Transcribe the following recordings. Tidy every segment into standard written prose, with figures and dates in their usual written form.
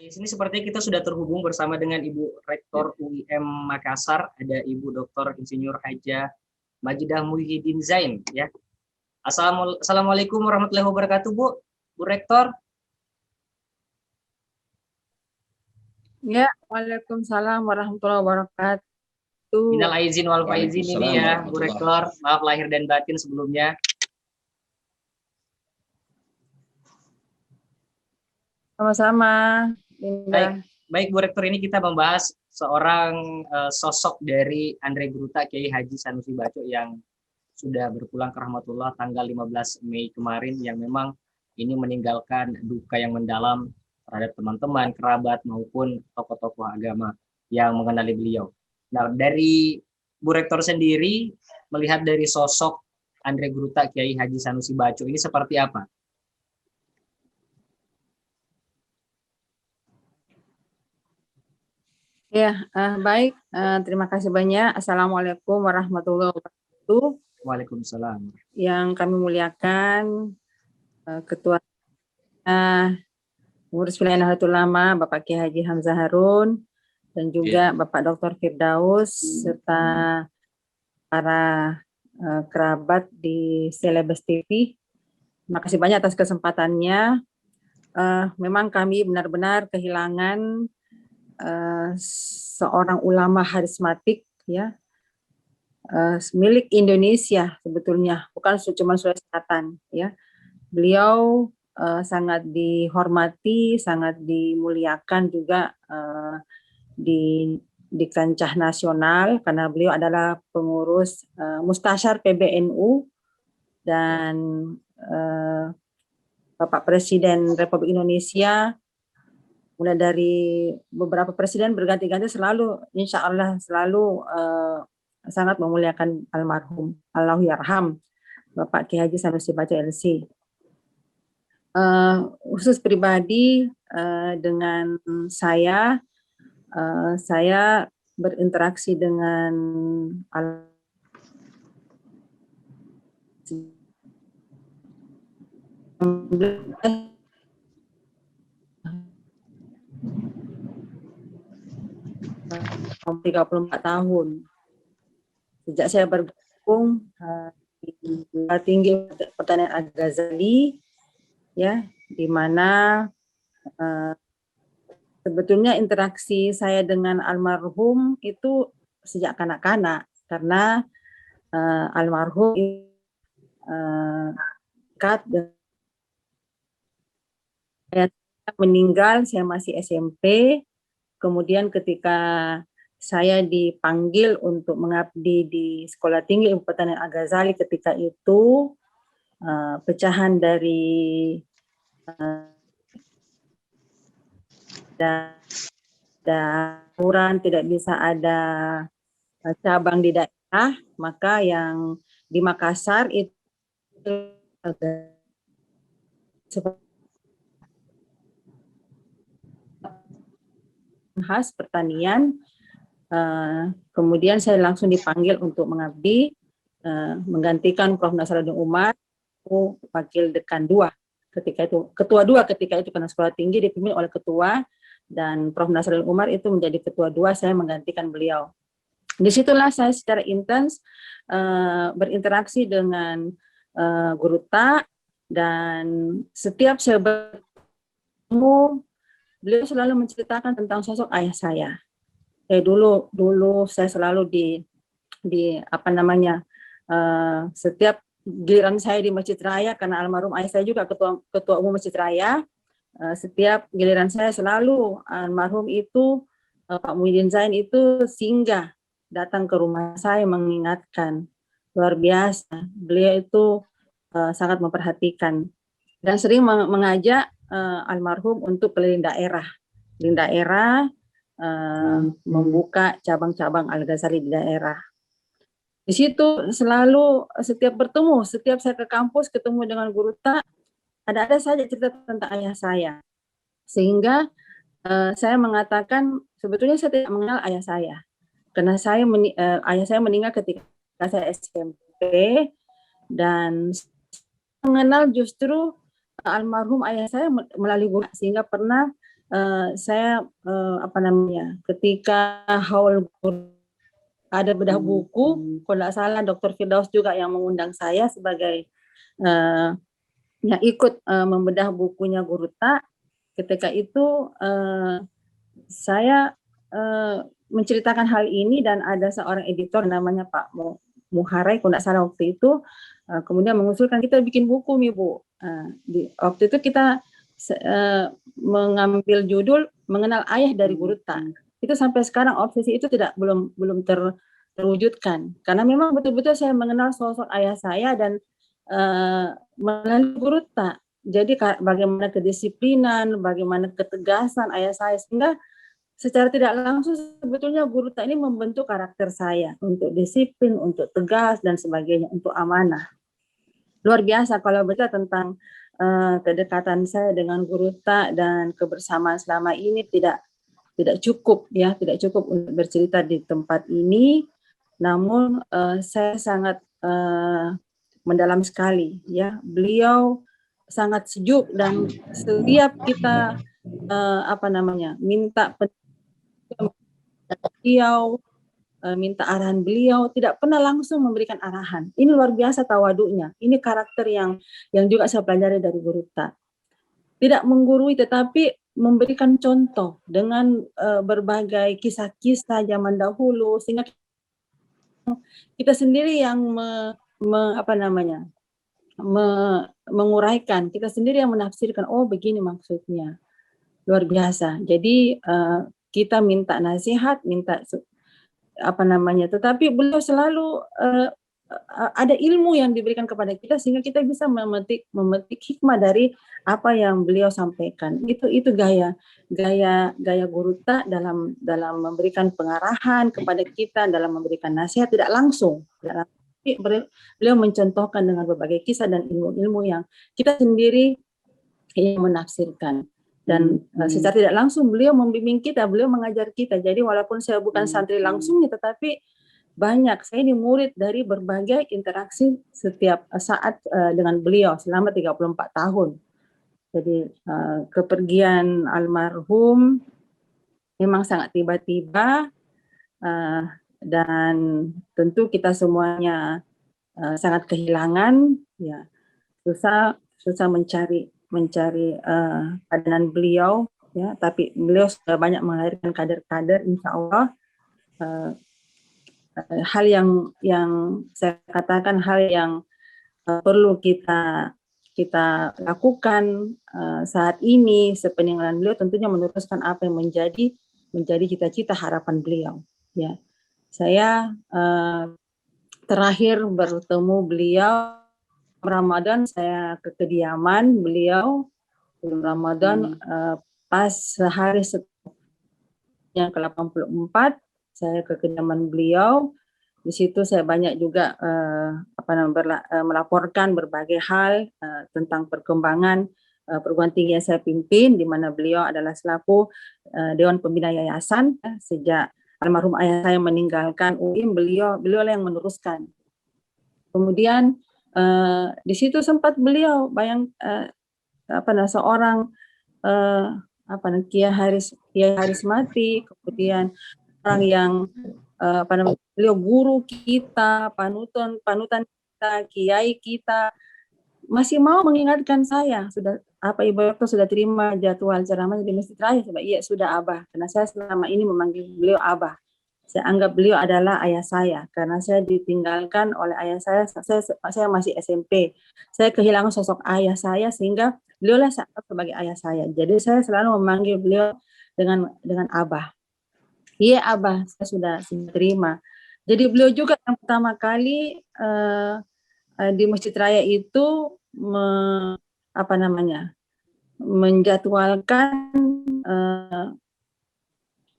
Di sini sepertinya kita sudah terhubung bersama dengan Ibu Rektor UIM Makassar, ada Ibu Dr. Insinyur Haja Majidah Muhyiddin Zain, ya. Assalamualaikum warahmatullahi wabarakatuh, Bu. Bu Rektor. Ya, waalaikumsalam warahmatullahi wabarakatuh. Minal aizin wal faizin ini ya, Bu Rektor. Maaf lahir dan batin sebelumnya. Sama-sama. Baik, Bu Rektor, ini kita membahas seorang sosok dari Andre Gruta, Kiai Haji Sanusi Baco yang sudah berpulang ke rahmatullah tanggal 15 Mei kemarin, yang memang ini meninggalkan duka yang mendalam terhadap teman-teman, kerabat, maupun tokoh-tokoh agama yang mengenali beliau. Nah, dari Bu Rektor sendiri, melihat dari sosok Andre Gruta, Kiai Haji Sanusi Baco ini seperti apa? Ya, baik. Terima kasih banyak. Assalamualaikum warahmatullahi wabarakatuh. Waalaikumsalam. Yang kami muliakan Ketua Pengurus Wilayah Nahdlatul Ulama, Bapak Kiai Haji Hamzah Harun, dan juga Bapak Dr. Firdaus, serta para kerabat di Celebes TV. Terima kasih banyak atas kesempatannya. Memang kami benar-benar kehilangan seorang ulama harismatik, ya, milik Indonesia sebetulnya, bukan cuma Sulawesi Selatan, ya. Beliau sangat dihormati, sangat dimuliakan juga di kancah nasional karena beliau adalah pengurus Mustasyar PBNU dan Bapak Presiden Republik Indonesia. Mulai dari beberapa presiden berganti-ganti selalu, insya Allah selalu sangat memuliakan almarhum, Allahyarham, Bapak Kiai Haji Sanusi Baco LC. Khusus pribadi dengan saya berinteraksi dengan Om 34 tahun. Sejak saya bergabung di Tinggi Pertanian Al-Ghazali, ya, di mana sebetulnya interaksi saya dengan almarhum itu sejak kanak-kanak, karena almarhum dekat meninggal saya masih SMP. Kemudian ketika saya dipanggil untuk mengabdi di Sekolah Tinggi Ilmu Pertanian Al-Ghazali, ketika itu pecahan dari darurat, tidak bisa ada cabang di daerah, maka yang di Makassar itu khas pertanian. Kemudian saya langsung dipanggil untuk mengabdi, menggantikan Prof. Nasaruddin Umar, wakil dekan 2 ketika itu, ketua 2 ketika itu, karena sekolah tinggi dipimpin oleh ketua, dan Prof. Nasaruddin Umar itu menjadi ketua 2, saya menggantikan beliau. Disitulah saya secara intens berinteraksi dengan Guru Tak, dan setiap saya bertemu, beliau selalu menceritakan tentang sosok ayah saya. Dulu saya selalu setiap giliran saya di Masjid Raya, karena almarhum ayah saya juga ketua umum Masjid Raya, setiap giliran saya selalu almarhum itu Pak Muhyiddin Zain itu singgah datang ke rumah saya mengingatkan. Luar biasa, beliau itu sangat memperhatikan dan sering mengajak almarhum untuk keliling daerah, membuka cabang-cabang Al-Ghazali di daerah. Di situ selalu setiap bertemu, setiap saya ke kampus ketemu dengan Guru Tak, ada saja cerita tentang ayah saya. Sehingga saya mengatakan sebetulnya saya tidak mengenal ayah saya. Karena ayah saya meninggal ketika saya SMP, dan mengenal justru almarhum ayah saya melalui Guru, sehingga pernah saya apa namanya, ketika haul ada bedah buku, kalau tidak salah Dr. Firdaus juga yang mengundang saya sebagai yang ikut membedah bukunya Guru Tak. Ketika itu saya menceritakan hal ini dan ada seorang editor namanya Pak Muharai, kalau tidak salah waktu itu, kemudian mengusulkan kita bikin buku, Bu. Waktu itu kita mengambil judul Mengenal Ayah dari Guru Tak. Itu sampai sekarang obsesi itu belum terwujudkan, karena memang betul-betul saya mengenal sosok ayah saya dan melalui Guru Tak. Jadi bagaimana kedisiplinan, bagaimana ketegasan ayah saya, sehingga secara tidak langsung sebetulnya Guru Tak ini membentuk karakter saya untuk disiplin, untuk tegas dan sebagainya, untuk amanah. Luar biasa kalau berita tentang kedekatan saya dengan Guru Tak dan kebersamaan selama ini tidak cukup ya, tidak cukup untuk bercerita di tempat ini. Namun saya sangat mendalam sekali ya. Beliau sangat sejuk dan setiap kita minta beliau, minta arahan beliau, tidak pernah langsung memberikan arahan. Ini luar biasa tawaduknya. Ini karakter yang juga saya pelajari dari Guru Tak. Tidak menggurui tetapi memberikan contoh dengan berbagai kisah-kisah zaman dahulu, sehingga kita sendiri yang menguraikan, kita sendiri yang menafsirkan, oh begini maksudnya. Luar biasa. Jadi kita minta nasihat, minta tetapi beliau selalu ada ilmu yang diberikan kepada kita sehingga kita bisa memetik hikmah dari apa yang beliau sampaikan. Itu gaya Guru Tak dalam memberikan pengarahan kepada kita, dalam memberikan nasihat tidak langsung. Beliau mencontohkan dengan berbagai kisah dan ilmu-ilmu yang kita sendiri yang menafsirkan. Dan secara tidak langsung beliau membimbing kita, beliau mengajar kita. Jadi walaupun saya bukan santri langsungnya, tetapi banyak saya ini murid dari berbagai interaksi setiap saat dengan beliau selama 34 tahun. Jadi kepergian almarhum memang sangat tiba-tiba dan tentu kita semuanya sangat kehilangan, ya susah mencari padanan beliau, ya, tapi beliau sudah banyak melahirkan kader-kader, insya Allah. Hal yang saya katakan, hal yang perlu kita lakukan saat ini sepeninggalan beliau, tentunya meneruskan apa yang menjadi cita-cita harapan beliau. Ya, saya terakhir bertemu beliau Ramadan, saya ke kediaman beliau Ramadan pas sehari yang ke-84 saya ke kediaman beliau. Di situ saya banyak juga melaporkan berbagai hal tentang perkembangan perguruan tinggi yang saya pimpin, di mana beliau adalah selaku Dewan Pembina Yayasan. Sejak almarhum ayah saya meninggalkan UIM, beliau yang meneruskan. Kemudian di situ sempat beliau seorang Kiai Harismati, kemudian orang yang beliau guru kita, panutan kita, kiai kita, masih mau mengingatkan saya, sudah Ibu Rektor sudah terima jadwal ceramahnya di Masjid Raya? Iya sudah Abah, karena saya selama ini memanggil beliau Abah. Saya anggap beliau adalah ayah saya, karena saya ditinggalkan oleh ayah saya masih SMP. Saya kehilangan sosok ayah saya, sehingga beliau lah sebagai ayah saya. Jadi saya selalu memanggil beliau dengan Abah. Iya Abah, saya sudah terima. Jadi beliau juga yang pertama kali di Masjid Raya itu menjadwalkan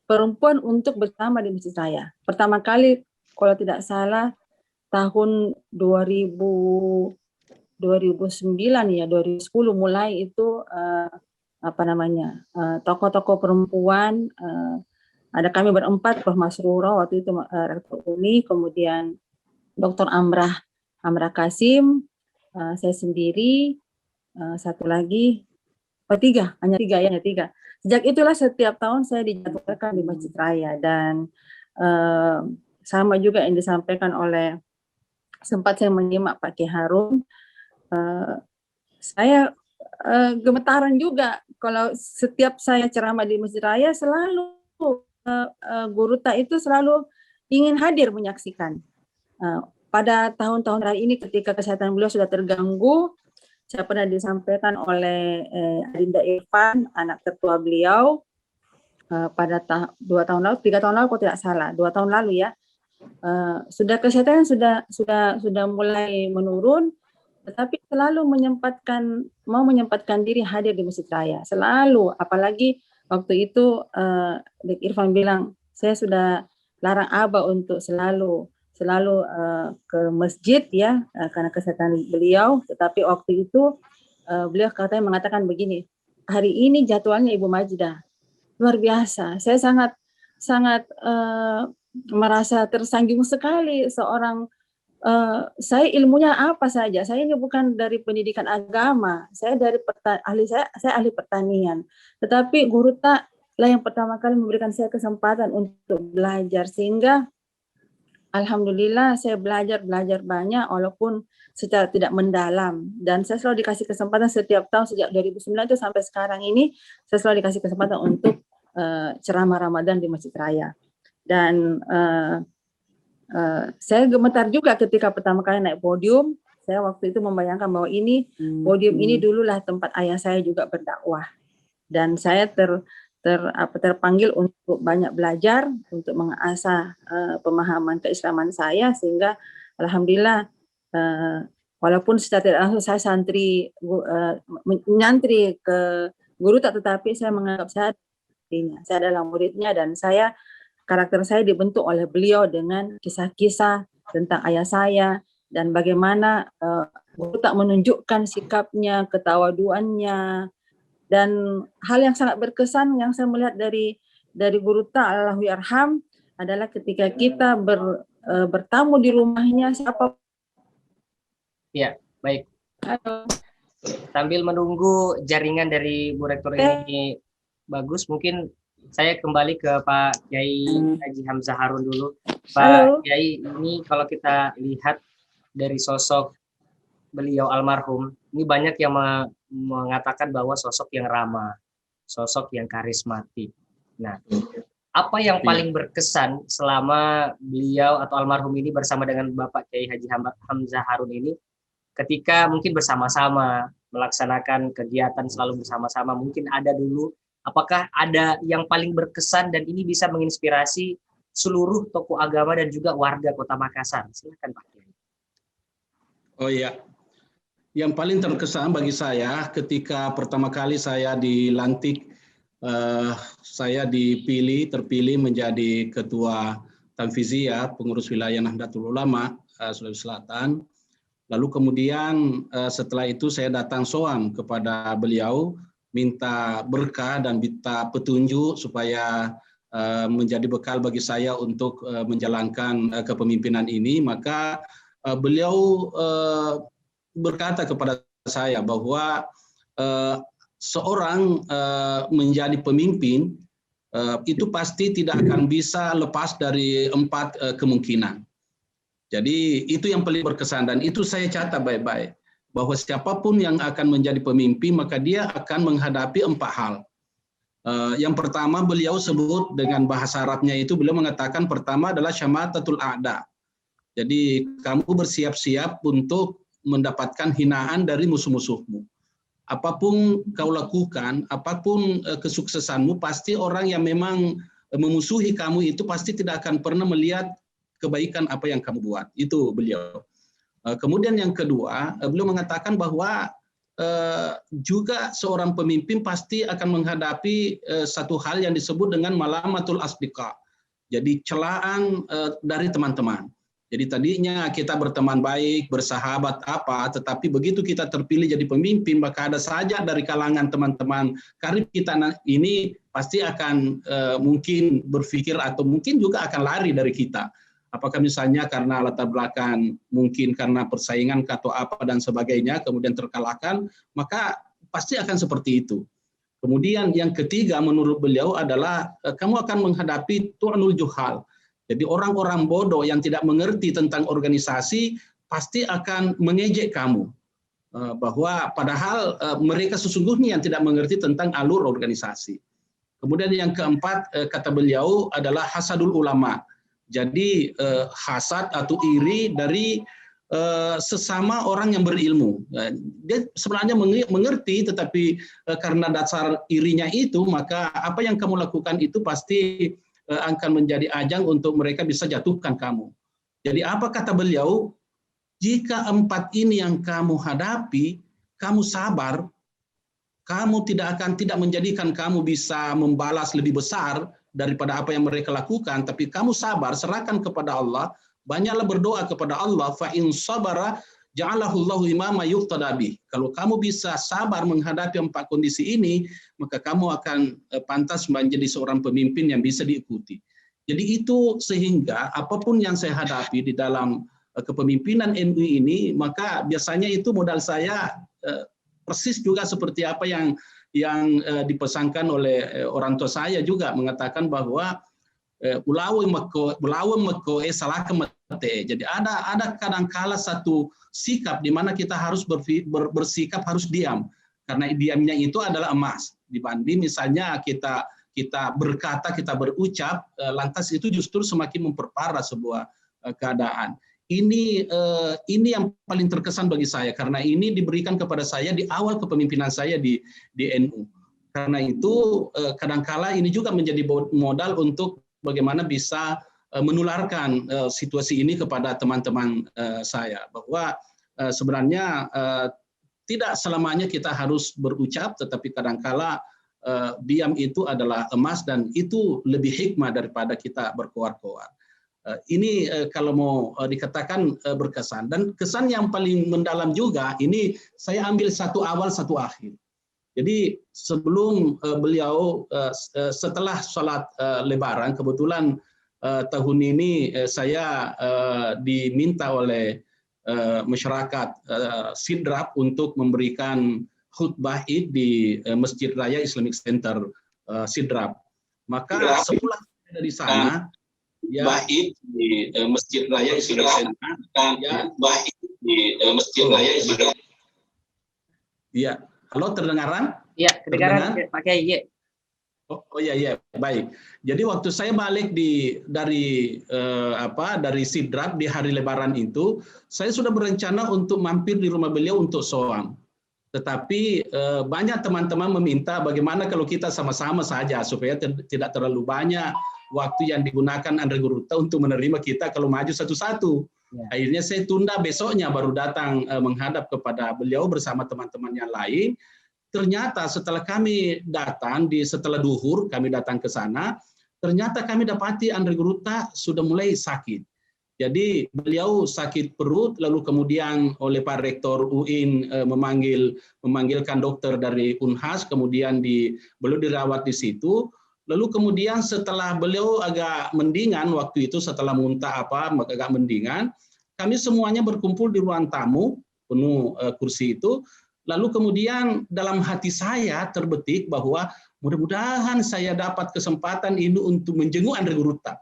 perempuan untuk bersama di Masjid Raya. Pertama kali kalau tidak salah tahun 2009 ya, 2010 mulai itu tokoh-tokoh perempuan, ada kami berempat, Prof. Masrura waktu itu Rektor Uni, kemudian Dr. Amrah Kasim, saya sendiri, satu lagi Oh, tiga, hanya tiga ya, hanya tiga. Sejak itulah setiap tahun saya dijadwalkan di Masjid Raya, dan sama juga yang disampaikan oleh, sempat saya menyimak Pak Kiai Harun, saya gemetaran juga kalau setiap saya ceramah di Masjid Raya selalu Guru Tak itu selalu ingin hadir menyaksikan. Pada tahun-tahun terakhir ini ketika kesehatan beliau sudah terganggu, saya pernah disampaikan oleh Adinda Irfan, anak tertua beliau, pada 2 tahun lalu, 3 tahun lalu kalau tidak salah, 2 tahun lalu ya, sudah kesehatan sudah mulai menurun, tetapi selalu mau menyempatkan diri hadir di Masjid Raya, selalu. Apalagi waktu itu Dik Irfan bilang, saya sudah larang Abah untuk selalu ke masjid ya, karena kesehatan beliau. Tetapi waktu itu beliau katanya mengatakan begini, hari ini jadwalnya Ibu Majdah luar biasa. Saya sangat merasa tersanjung sekali. Saya ilmunya apa saja. Saya ini bukan dari pendidikan agama. Saya ahli pertanian. Tetapi Guru Tak lah yang pertama kali memberikan saya kesempatan untuk belajar, sehingga alhamdulillah saya belajar banyak walaupun secara tidak mendalam, dan saya selalu dikasih kesempatan setiap tahun sejak 2009 itu sampai sekarang ini, saya selalu dikasih kesempatan untuk ceramah Ramadan di Masjid Raya. Dan saya gemetar juga ketika pertama kali naik podium. Saya waktu itu membayangkan bahwa podium ini dululah tempat ayah saya juga berdakwah, dan saya terpanggil untuk banyak belajar, untuk mengasah pemahaman keislaman saya, sehingga alhamdulillah walaupun secara tidak langsung saya menyantri ke Guru Tak, tetapi saya menganggap saya adalah muridnya, dan karakter saya dibentuk oleh beliau dengan kisah-kisah tentang ayah saya, dan bagaimana Guru Tak menunjukkan sikapnya, ketawaduannya. Dan hal yang sangat berkesan yang saya melihat dari Guru Tak Allahu Yarham adalah ketika kita bertamu di rumahnya, siapa. Ya, baik. Sambil menunggu jaringan dari Bu Rektor ini bagus, mungkin saya kembali ke Pak Kiai Haji Hamzah Harun dulu. Pak Kiai, ini kalau kita lihat dari sosok beliau almarhum, ini banyak yang mengatakan bahwa sosok yang ramah, sosok yang karismatik. Nah, apa yang paling berkesan selama beliau atau almarhum ini bersama dengan Bapak Kiai Haji Hamzah Harun ini, ketika mungkin bersama-sama melaksanakan kegiatan selalu bersama-sama, mungkin ada dulu, apakah ada yang paling berkesan dan ini bisa menginspirasi seluruh tokoh agama dan juga warga Kota Makassar? Silakan Pak Kiai. Oh iya. Yang paling terkesan bagi saya ketika pertama kali saya dilantik, saya terpilih menjadi Ketua Tanfiziyah, Pengurus Wilayah Nahdlatul Ulama Sulawesi Selatan. Lalu kemudian setelah itu saya datang sowan kepada beliau, minta berkah dan minta petunjuk supaya menjadi bekal bagi saya untuk menjalankan kepemimpinan ini. Maka beliau berkata kepada saya bahwa seorang menjadi pemimpin itu pasti tidak akan bisa lepas dari 4 kemungkinan. Jadi itu yang paling berkesan, dan itu saya catat baik-baik, bahwa siapapun yang akan menjadi pemimpin maka dia akan menghadapi 4 hal. Yang pertama beliau sebut dengan bahasa Arabnya itu, beliau mengatakan pertama adalah syamatatul a'da. Jadi kamu bersiap-siap untuk mendapatkan hinaan dari musuh-musuhmu. Apapun kau lakukan, apapun kesuksesanmu, pasti orang yang memang memusuhi kamu itu pasti tidak akan pernah melihat kebaikan apa yang kamu buat. Itu beliau. Kemudian yang kedua, beliau mengatakan bahwa juga seorang pemimpin pasti akan menghadapi satu hal yang disebut dengan malamatul asdiqa. Jadi celaan dari teman-teman. Jadi tadinya kita berteman baik, bersahabat tetapi begitu kita terpilih jadi pemimpin, maka ada saja dari kalangan teman-teman karib kita ini pasti akan mungkin berpikir atau mungkin juga akan lari dari kita. Apakah misalnya karena latar belakang, mungkin karena persaingan atau apa dan sebagainya, kemudian terkalahkan, maka pasti akan seperti itu. Kemudian yang ketiga menurut beliau adalah kamu akan menghadapi tu'nul juhal. Jadi orang-orang bodoh yang tidak mengerti tentang organisasi pasti akan mengejek kamu. Bahwa padahal mereka sesungguhnya yang tidak mengerti tentang alur organisasi. Kemudian yang keempat kata beliau adalah hasadul ulama. Jadi hasad atau iri dari sesama orang yang berilmu. Dia sebenarnya mengerti, tetapi karena dasar irinya itu, maka apa yang kamu lakukan itu pasti akan menjadi ajang untuk mereka bisa jatuhkan kamu. Jadi apa kata beliau? Jika empat ini yang kamu hadapi, kamu sabar, kamu tidak menjadikan kamu bisa membalas lebih besar daripada apa yang mereka lakukan, tapi kamu sabar, serahkan kepada Allah, banyaklah berdoa kepada Allah, fa in sabara ja'alahullahu imama yuqtada bih. Kalau kamu bisa sabar menghadapi empat kondisi ini, maka kamu akan pantas menjadi seorang pemimpin yang bisa diikuti. Jadi itu sehingga apapun yang saya hadapi di dalam kepemimpinan NU ini, maka biasanya itu modal saya persis juga seperti apa yang dipesankan oleh orang tua saya juga, mengatakan bahwa ulawe meko salah kemate. Jadi ada kadangkala satu sikap di mana kita harus bersikap harus diam, karena diamnya itu adalah emas, dibanding misalnya kita berkata, kita berucap, lantas itu justru semakin memperparah sebuah keadaan. Ini yang paling terkesan bagi saya, karena ini diberikan kepada saya di awal kepemimpinan saya di NU. Karena itu kadangkala ini juga menjadi modal untuk bagaimana bisa menularkan situasi ini kepada teman-teman saya, bahwa sebenarnya tidak selamanya kita harus berucap, tetapi kadangkala diam itu adalah emas, dan itu lebih hikmah daripada kita berkoar-koar. Ini kalau mau dikatakan berkesan, dan kesan yang paling mendalam juga ini saya ambil satu awal satu akhir. Jadi sebelum beliau setelah sholat Lebaran, kebetulan tahun ini saya diminta oleh masyarakat Sidrap untuk memberikan khutbah Id di Masjid Raya Islamic Center Sidrap. Maka setelah dari sana, Id di Masjid Raya Islamic Center, di Masjid Raya Islamic. Iya. Halo, terdengaran? Iya, kedengaran Pak Kiai. Ya. Oh iya, baik. Jadi waktu saya balik dari Sidrap di hari Lebaran itu, saya sudah berencana untuk mampir di rumah beliau untuk soam. Tetapi banyak teman-teman meminta bagaimana kalau kita sama-sama saja supaya tidak terlalu banyak waktu yang digunakan Andre Gruta untuk menerima kita kalau maju satu-satu. Ya. Akhirnya saya tunda besoknya baru datang menghadap kepada beliau bersama teman-teman yang lain. Ternyata setelah kami datang setelah duhur kami datang ke sana, ternyata kami dapati Andre Gruta sudah mulai sakit. Jadi beliau sakit perut, lalu kemudian oleh Pak Rektor UIN memanggilkan dokter dari Unhas, kemudian beliau dirawat di situ. Lalu kemudian setelah beliau agak mendingan waktu itu, setelah muntah agak mendingan, kami semuanya berkumpul di ruang tamu penuh kursi itu. Lalu kemudian dalam hati saya terbetik bahwa mudah-mudahan saya dapat kesempatan ini untuk menjenguk Andre Gruta.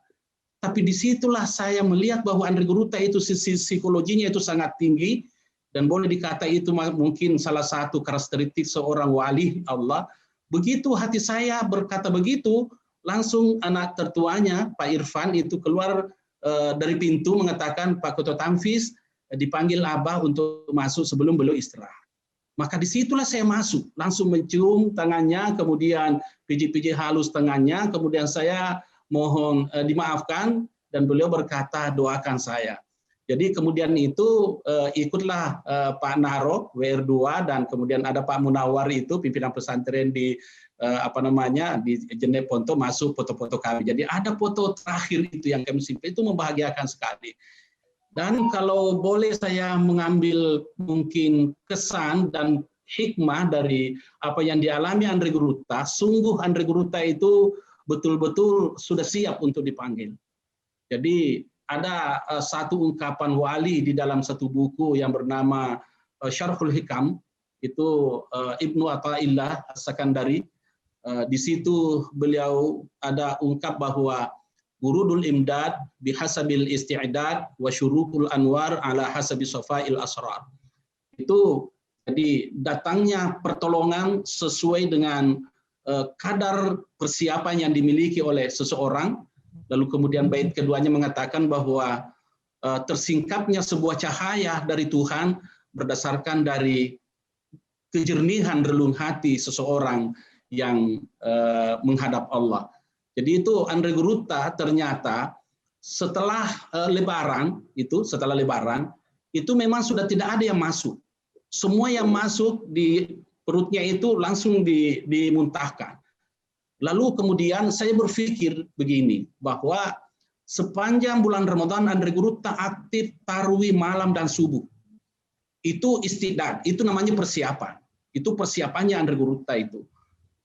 Tapi disitulah saya melihat bahwa Andre Gruta itu sisi psikologinya itu sangat tinggi, dan boleh dikata itu mungkin salah satu karakteristik seorang wali Allah. Begitu hati saya berkata begitu, langsung anak tertuanya Pak Irfan itu keluar dari pintu mengatakan, Pak Ketua Tamfiz dipanggil Abah untuk masuk sebelum beliau istirahat. Maka disitulah saya masuk, langsung mencium tangannya, kemudian pijit-pijit halus tangannya, kemudian saya mohon dimaafkan, dan beliau berkata doakan saya. Jadi kemudian itu ikutlah Pak Naro WR2, dan kemudian ada Pak Munawar itu pimpinan pesantren di di Jenep Ponto, masuk foto-foto kami. Jadi ada foto terakhir itu yang kami simpan, itu membahagiakan sekali. Dan kalau boleh saya mengambil mungkin kesan dan hikmah dari apa yang dialami Andre Gruta, sungguh Andre Gruta itu betul-betul sudah siap untuk dipanggil. Jadi ada satu ungkapan wali di dalam satu buku yang bernama Syarhul Hikam, itu Ibnu Athaillah As-Sakandari. Di situ beliau ada ungkap bahwa urudul imdad bihasabil isti'dad wa syurukul anwar ala hasabi safail asrar. Itu jadi datangnya pertolongan sesuai dengan kadar persiapan yang dimiliki oleh seseorang. Lalu kemudian bait keduanya mengatakan bahwa tersingkapnya sebuah cahaya dari Tuhan berdasarkan dari kejernihan relung hati seseorang yang menghadap Allah. Jadi itu Andre Gruta ternyata setelah Lebaran itu memang sudah tidak ada yang masuk. Semua yang masuk di perutnya itu langsung dimuntahkan. Lalu kemudian saya berpikir begini, bahwa sepanjang bulan Ramadan Andre Gruta aktif tarawih malam dan subuh. Itu istidad, itu namanya persiapan. Itu persiapannya Andre Gruta itu.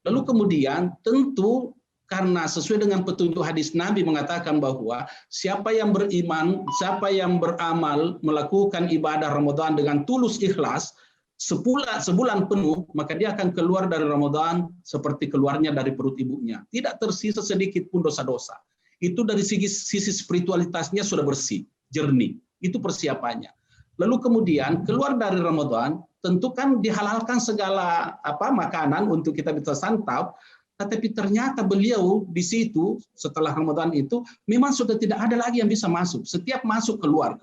Lalu kemudian tentu karena sesuai dengan petunjuk hadis Nabi mengatakan bahwa siapa yang beriman, siapa yang beramal melakukan ibadah Ramadan dengan tulus ikhlas sebulan penuh, maka dia akan keluar dari Ramadan seperti keluarnya dari perut ibunya. Tidak tersisa sedikit pun dosa-dosa. Itu dari sisi spiritualitasnya sudah bersih, jernih. Itu persiapannya. Lalu kemudian keluar dari Ramadan, tentu kan dihalalkan segala makanan untuk kita bisa santap, tetapi ternyata beliau di situ setelah Ramadan itu memang sudah tidak ada lagi yang bisa masuk. Setiap masuk keluar.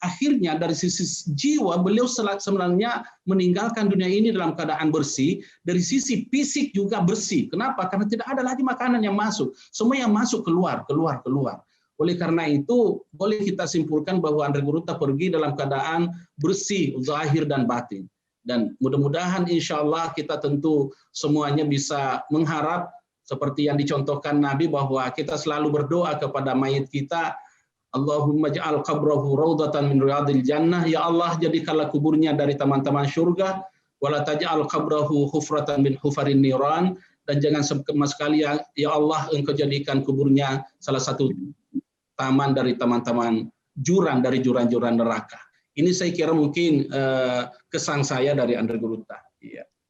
Akhirnya dari sisi jiwa beliau sebenarnya meninggalkan dunia ini dalam keadaan bersih, dari sisi fisik juga bersih. Kenapa? Karena tidak ada lagi makanan yang masuk. Semua yang masuk keluar. Oleh karena itu boleh kita simpulkan bahwa Andre Gruta pergi dalam keadaan bersih, zahir dan batin. Dan mudah-mudahan insya Allah kita tentu semuanya bisa mengharap seperti yang dicontohkan Nabi bahwa kita selalu berdoa kepada mayit kita, Allahumma ja'al qabrahu raudatan min riyadil jannah, ya Allah jadikanlah kuburnya dari taman-taman surga, wala taj'al qabrahu hufratan min hufarin niran, dan jangan sama sekali ya Allah engkau jadikan kuburnya salah satu taman dari taman-taman jurang dari jurang-jurang neraka. Ini saya kira mungkin kesan saya dari Andre Gruta. Iya.